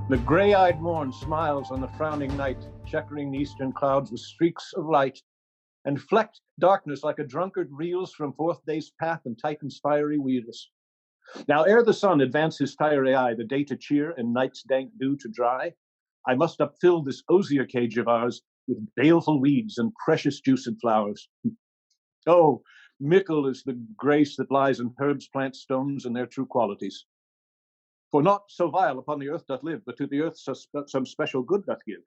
The gray-eyed morn smiles on the frowning night, checkering the eastern clouds with streaks of light, and flecked darkness like a drunkard reels from forth day's path and Titan's fiery wheels. Now, ere the sun advance his fiery eye, the day to cheer and night's dank dew to dry, I must upfill this osier cage of ours with baleful weeds and precious juiced flowers. Oh, mickle is the grace that lies in herbs, plants, stones, and their true qualities. For naught so vile upon the earth doth live, but to the earth some special good doth give.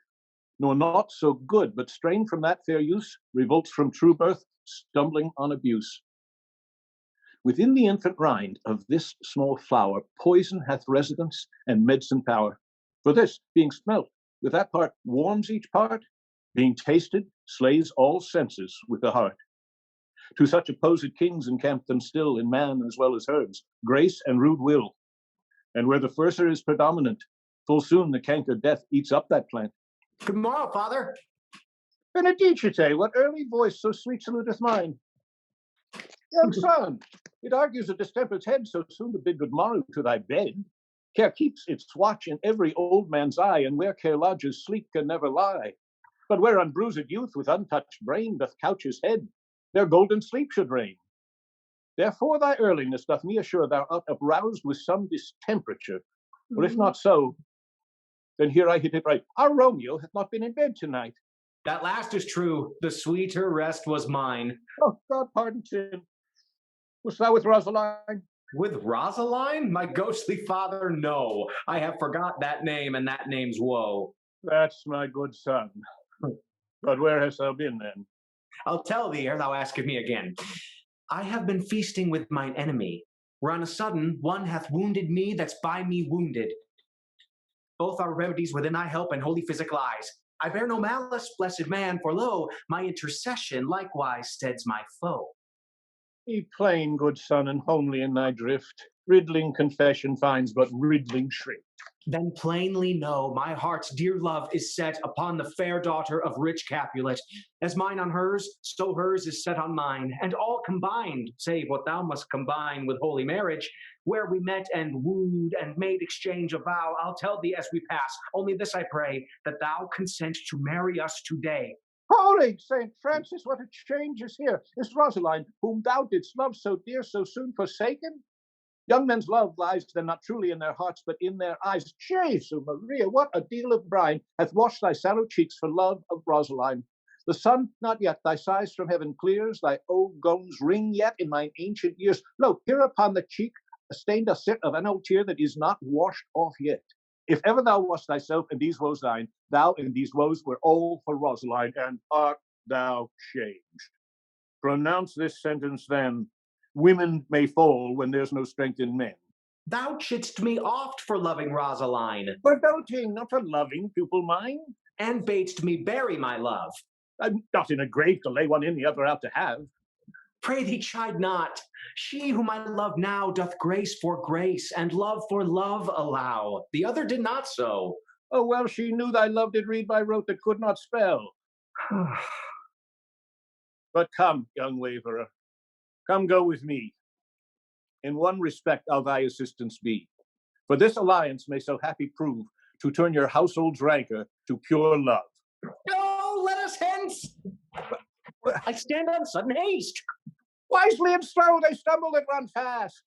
Nor naught so good, but strained from that fair use, revolts from true birth, stumbling on abuse. Within the infant rind of this small flower, poison hath residence and medicine power. For this, being smelt, with that part warms each part, being tasted, slays all senses with the heart. To such opposed kings encamp them still, in man as well as herbs, grace and rude will. And where the furser is predominant, full soon the canker death eats up that plant. Good morrow, Father. Benedicite, what early voice so sweet saluteth mine? Young son, it argues a distempered head so soon to bid good morrow to thy bed. Care keeps its watch in every old man's eye, and where care lodges, sleep can never lie. But where unbruised youth with untouched brain doth couch his head, there golden sleep should reign. Therefore thy earliness doth me assure thou art uproused with some distemperature. Or if not so, then here I hit it right. Our Romeo hath not been in bed tonight. That last is true. The sweeter rest was mine. Oh, God pardon sin. Wast thou with Rosaline? With Rosaline? My ghostly father, no. I have forgot that name and that name's woe. That's my good son. But where hast thou been then? I'll tell thee ere thou ask of me again. I have been feasting with mine enemy, where on a sudden one hath wounded me that's by me wounded. Both our remedies within thy help and holy physic lies. I bear no malice, blessed man, for lo, my intercession likewise steads my foe. Be plain, good son, and homely in thy drift. Riddling confession finds but riddling shrift. Then plainly know my heart's dear love is set upon the fair daughter of rich Capulet. As mine on hers, so hers is set on mine, and all combined, save what thou must combine with holy marriage, where we met and wooed and made exchange of vow. I'll tell thee as we pass, only this I pray, that thou consent to marry us today. Holy Saint Francis, what a change is here! Is Rosaline, whom thou didst love so dear, so soon forsaken? Young men's love lies then not truly in their hearts, but in their eyes. Jesu Maria, what a deal of brine hath washed thy sallow cheeks for love of Rosaline. The sun not yet thy sighs from heaven clears, thy old gones ring yet in mine ancient ears. Lo, here upon the cheek a stain doth sit of an old tear that is not washed off yet. If ever thou wast thyself in these woes thine, thou in these woes were all for Rosaline, and art thou changed. Pronounce this sentence then. Women may fall when there's no strength in men. Thou chidst me oft for loving Rosaline. For doting, not for loving, pupil mine. And bad'st me bury my love. I'm not in a grave to lay one in, the other out to have. Pray thee chide not. She whom I love now doth grace for grace, and love for love allow. The other did not so. Oh, well, she knew thy love did read by rote that could not spell. But come, young waverer, come go with me. In one respect I'll thy assistance be. For this alliance may so happy prove to turn your household's rancor to pure love. No, let us hence! I stand on sudden haste. Wisely and slow they stumble that run fast.